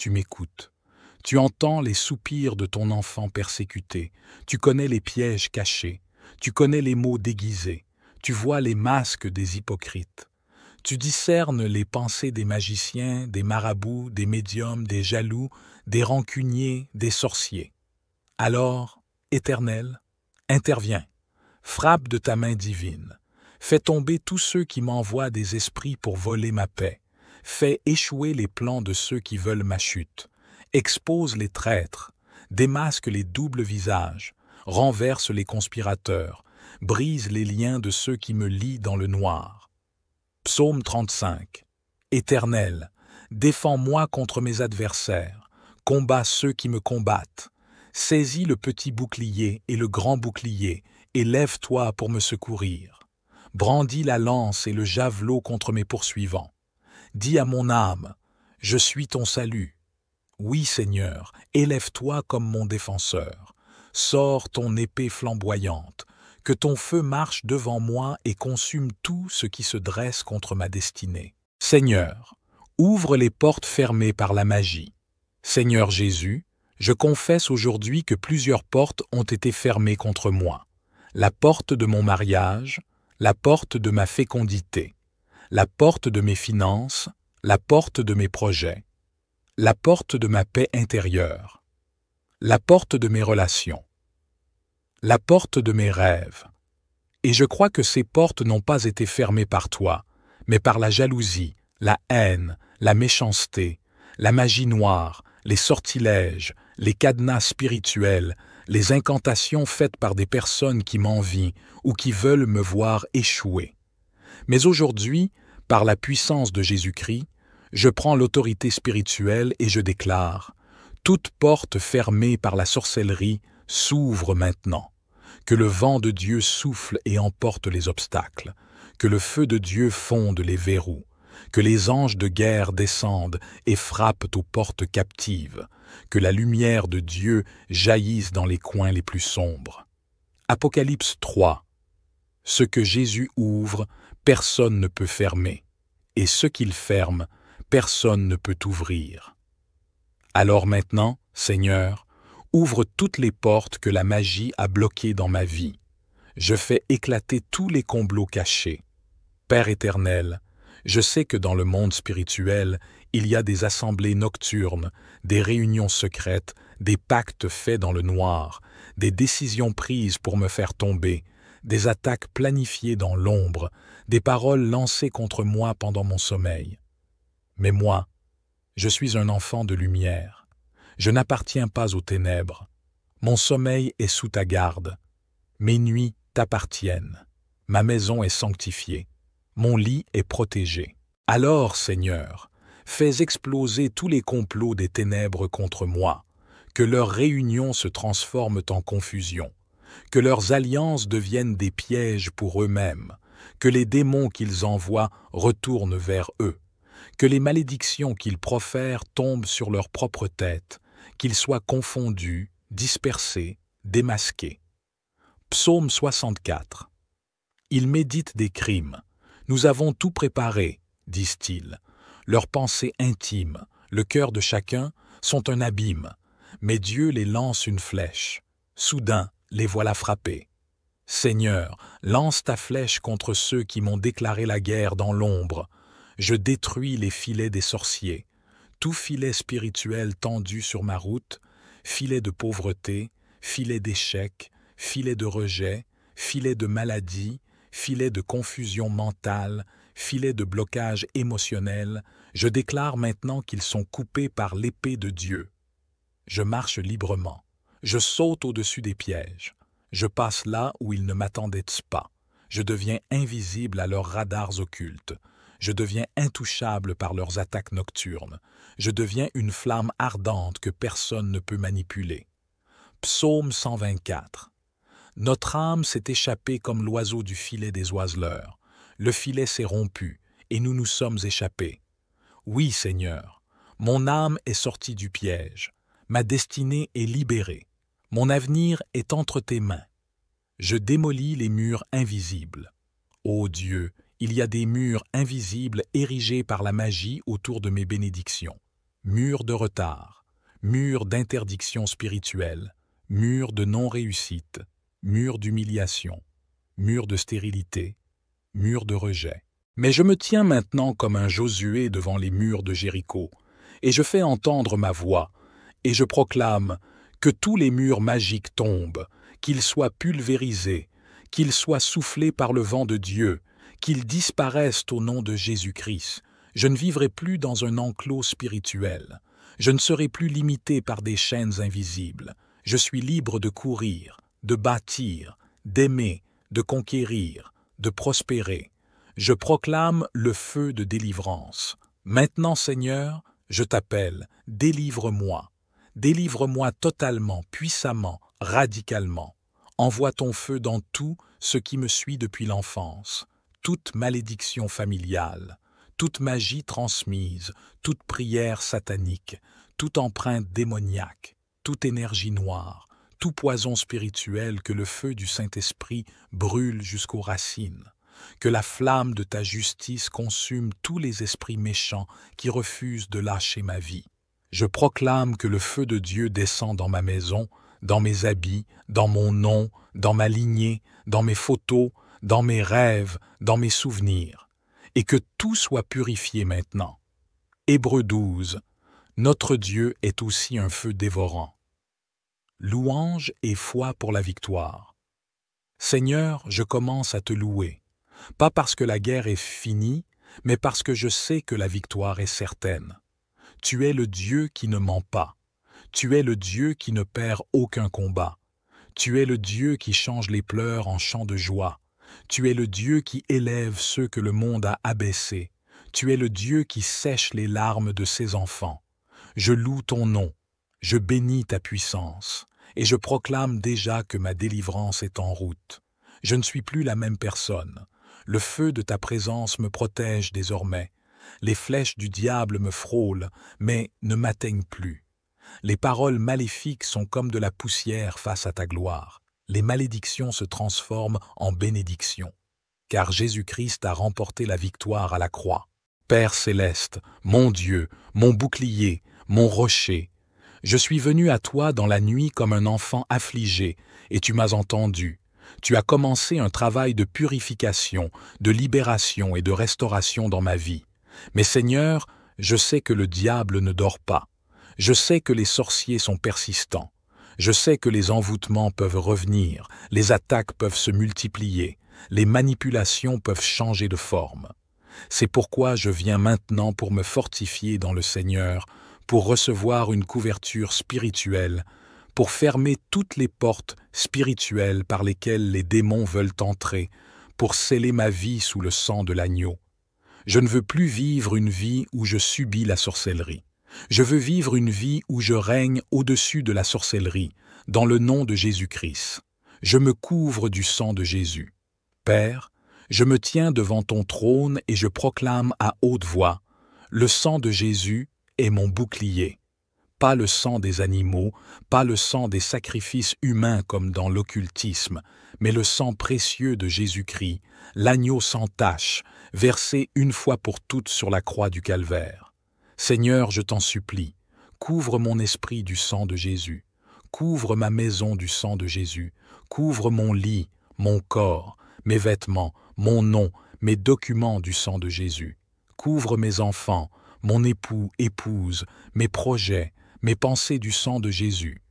tu m'écoutes. Tu entends les soupirs de ton enfant persécuté, tu connais les pièges cachés, tu connais les mots déguisés, tu vois les masques des hypocrites. Tu discernes les pensées des magiciens, des marabouts, des médiums, des jaloux, des rancuniers, des sorciers. Alors, Éternel, interviens, frappe de ta main divine. Fais tomber tous ceux qui m'envoient des esprits pour voler ma paix. Fais échouer les plans de ceux qui veulent ma chute. Expose les traîtres, démasque les doubles visages, renverse les conspirateurs, brise les liens de ceux qui me lient dans le noir. Psaume 35. Éternel, défends-moi contre mes adversaires, combats ceux qui me combattent. Saisis le petit bouclier et le grand bouclier, et lève-toi pour me secourir. Brandis la lance et le javelot contre mes poursuivants. Dis à mon âme, je suis ton salut. Oui, Seigneur, élève-toi comme mon défenseur. Sors ton épée flamboyante, que ton feu marche devant moi et consume tout ce qui se dresse contre ma destinée. Seigneur, ouvre les portes fermées par la magie. Seigneur Jésus, je confesse aujourd'hui que plusieurs portes ont été fermées contre moi. La porte de mon mariage, la porte de ma fécondité, la porte de mes finances, la porte de mes projets, la porte de ma paix intérieure, la porte de mes relations, la porte de mes rêves. Et je crois que ces portes n'ont pas été fermées par toi, mais par la jalousie, la haine, la méchanceté, la magie noire, les sortilèges, les cadenas spirituels, les incantations faites par des personnes qui m'envient ou qui veulent me voir échouer. Mais aujourd'hui, par la puissance de Jésus-Christ, je prends l'autorité spirituelle et je déclare « Toute porte fermée par la sorcellerie s'ouvre maintenant. Que le vent de Dieu souffle et emporte les obstacles. Que le feu de Dieu fonde les verrous. Que les anges de guerre descendent et frappent aux portes captives. Que la lumière de Dieu jaillisse dans les coins les plus sombres. » Apocalypse 3. Ce que Jésus ouvre, personne ne peut fermer. Et ce qu'il ferme, personne ne peut ouvrir. Alors maintenant, Seigneur, ouvre toutes les portes que la magie a bloquées dans ma vie. Je fais éclater tous les complots cachés. Père éternel, je sais que dans le monde spirituel, il y a des assemblées nocturnes, des réunions secrètes, des pactes faits dans le noir, des décisions prises pour me faire tomber, des attaques planifiées dans l'ombre, des paroles lancées contre moi pendant mon sommeil. Mais moi, je suis un enfant de lumière. Je n'appartiens pas aux ténèbres. Mon sommeil est sous ta garde. Mes nuits t'appartiennent. Ma maison est sanctifiée. Mon lit est protégé. Alors, Seigneur, fais exploser tous les complots des ténèbres contre moi, que leurs réunions se transforment en confusion, que leurs alliances deviennent des pièges pour eux-mêmes, que les démons qu'ils envoient retournent vers eux, que les malédictions qu'ils profèrent tombent sur leur propre tête, qu'ils soient confondus, dispersés, démasqués. Psaume 64. Ils méditent des crimes. Nous avons tout préparé, disent-ils. Leurs pensées intimes, le cœur de chacun, sont un abîme, mais Dieu les lance une flèche. Soudain, les voilà frappés. Seigneur, lance ta flèche contre ceux qui m'ont déclaré la guerre dans l'ombre. Je détruis les filets des sorciers. Tout filet spirituel tendu sur ma route, filet de pauvreté, filet d'échec, filet de rejet, filet de maladie, filet de confusion mentale, filet de blocage émotionnel, je déclare maintenant qu'ils sont coupés par l'épée de Dieu. Je marche librement. Je saute au-dessus des pièges. Je passe là où ils ne m'attendaient pas. Je deviens invisible à leurs radars occultes. Je deviens intouchable par leurs attaques nocturnes. Je deviens une flamme ardente que personne ne peut manipuler. Psaume 124. Notre âme s'est échappée comme l'oiseau du filet des oiseleurs. Le filet s'est rompu, et nous nous sommes échappés. Oui, Seigneur, mon âme est sortie du piège. Ma destinée est libérée. Mon avenir est entre tes mains. Je démolis les murs invisibles. Ô Dieu, il y a des murs invisibles érigés par la magie autour de mes bénédictions. mur de retard, mur d'interdiction spirituelle, mur de non-réussite, mur d'humiliation, mur de stérilité, mur de rejet. Mais je me tiens maintenant comme un Josué devant les murs de Jéricho, et je fais entendre ma voix, et je proclame que tous les murs magiques tombent, qu'ils soient pulvérisés, qu'ils soient soufflés par le vent de Dieu, qu'ils disparaissent au nom de Jésus-Christ. Je ne vivrai plus dans un enclos spirituel. Je ne serai plus limité par des chaînes invisibles. Je suis libre de courir, de bâtir, d'aimer, de conquérir, de prospérer. Je proclame le feu de délivrance. Maintenant, Seigneur, je t'appelle, délivre-moi. Délivre-moi totalement, puissamment, radicalement. Envoie ton feu dans tout ce qui me suit depuis l'enfance, toute malédiction familiale, toute magie transmise, toute prière satanique, toute empreinte démoniaque, toute énergie noire, tout poison spirituel que le feu du Saint-Esprit brûle jusqu'aux racines. Que la flamme de ta justice consume tous les esprits méchants qui refusent de lâcher ma vie. Je proclame que le feu de Dieu descend dans ma maison, dans mes habits, dans mon nom, dans ma lignée, dans mes photos, dans mes rêves, dans mes souvenirs, et que tout soit purifié maintenant. Hébreux 12. Notre Dieu est aussi un feu dévorant. Louange et foi pour la victoire. Seigneur, je commence à te louer, pas parce que la guerre est finie, mais parce que je sais que la victoire est certaine. Tu es le Dieu qui ne ment pas. Tu es le Dieu qui ne perd aucun combat. Tu es le Dieu qui change les pleurs en chants de joie. Tu es le Dieu qui élève ceux que le monde a abaissés. Tu es le Dieu qui sèche les larmes de ses enfants. Je loue ton nom, je bénis ta puissance, et je proclame déjà que ma délivrance est en route. Je ne suis plus la même personne. Le feu de ta présence me protège désormais. Les flèches du diable me frôlent, mais ne m'atteignent plus. Les paroles maléfiques sont comme de la poussière face à ta gloire. Les malédictions se transforment en bénédictions, car Jésus-Christ a remporté la victoire à la croix. Père céleste, mon Dieu, mon bouclier, mon rocher, je suis venu à toi dans la nuit comme un enfant affligé, et tu m'as entendu. Tu as commencé un travail de purification, de libération et de restauration dans ma vie. Mais Seigneur, je sais que le diable ne dort pas. Je sais que les sorciers sont persistants. Je sais que les envoûtements peuvent revenir, les attaques peuvent se multiplier, les manipulations peuvent changer de forme. C'est pourquoi je viens maintenant pour me fortifier dans le Seigneur, pour recevoir une couverture spirituelle, pour fermer toutes les portes spirituelles par lesquelles les démons veulent entrer, pour sceller ma vie sous le sang de l'agneau. Je ne veux plus vivre une vie où je subis la sorcellerie. Je veux vivre une vie où je règne au-dessus de la sorcellerie, dans le nom de Jésus-Christ. Je me couvre du sang de Jésus. Père, je me tiens devant ton trône et je proclame à haute voix, le sang de Jésus est mon bouclier. Pas le sang des animaux, pas le sang des sacrifices humains comme dans l'occultisme, mais le sang précieux de Jésus-Christ, l'agneau sans tache, versé une fois pour toutes sur la croix du Calvaire. Seigneur, je t'en supplie, couvre mon esprit du sang de Jésus, couvre ma maison du sang de Jésus, couvre mon lit, mon corps, mes vêtements, mon nom, mes documents du sang de Jésus, couvre mes enfants, mon époux, épouse, mes projets, mes pensées du sang de Jésus.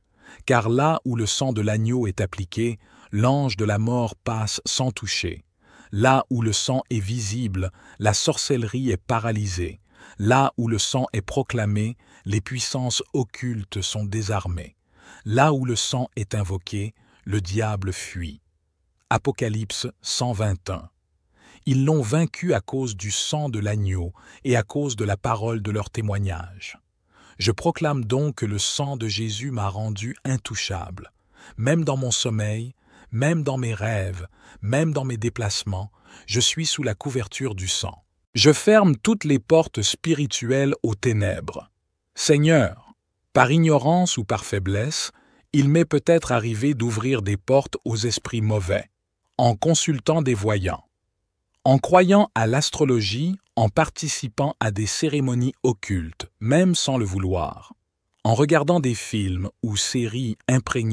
Car là où le sang de l'agneau est appliqué, l'ange de la mort passe sans toucher. Là où le sang est visible, la sorcellerie est paralysée. Là où le sang est proclamé, les puissances occultes sont désarmées. Là où le sang est invoqué, le diable fuit. Apocalypse 121. Ils l'ont vaincu à cause du sang de l'agneau et à cause de la parole de leur témoignage. Je proclame donc que le sang de Jésus m'a rendu intouchable. Même dans mon sommeil, même dans mes rêves, même dans mes déplacements, je suis sous la couverture du sang. Je ferme toutes les portes spirituelles aux ténèbres. Seigneur, par ignorance ou par faiblesse, il m'est peut-être arrivé d'ouvrir des portes aux esprits mauvais, en consultant des voyants, En croyant à l'astrologie, en participant à des cérémonies occultes, même sans le vouloir, en regardant des films ou séries imprégnées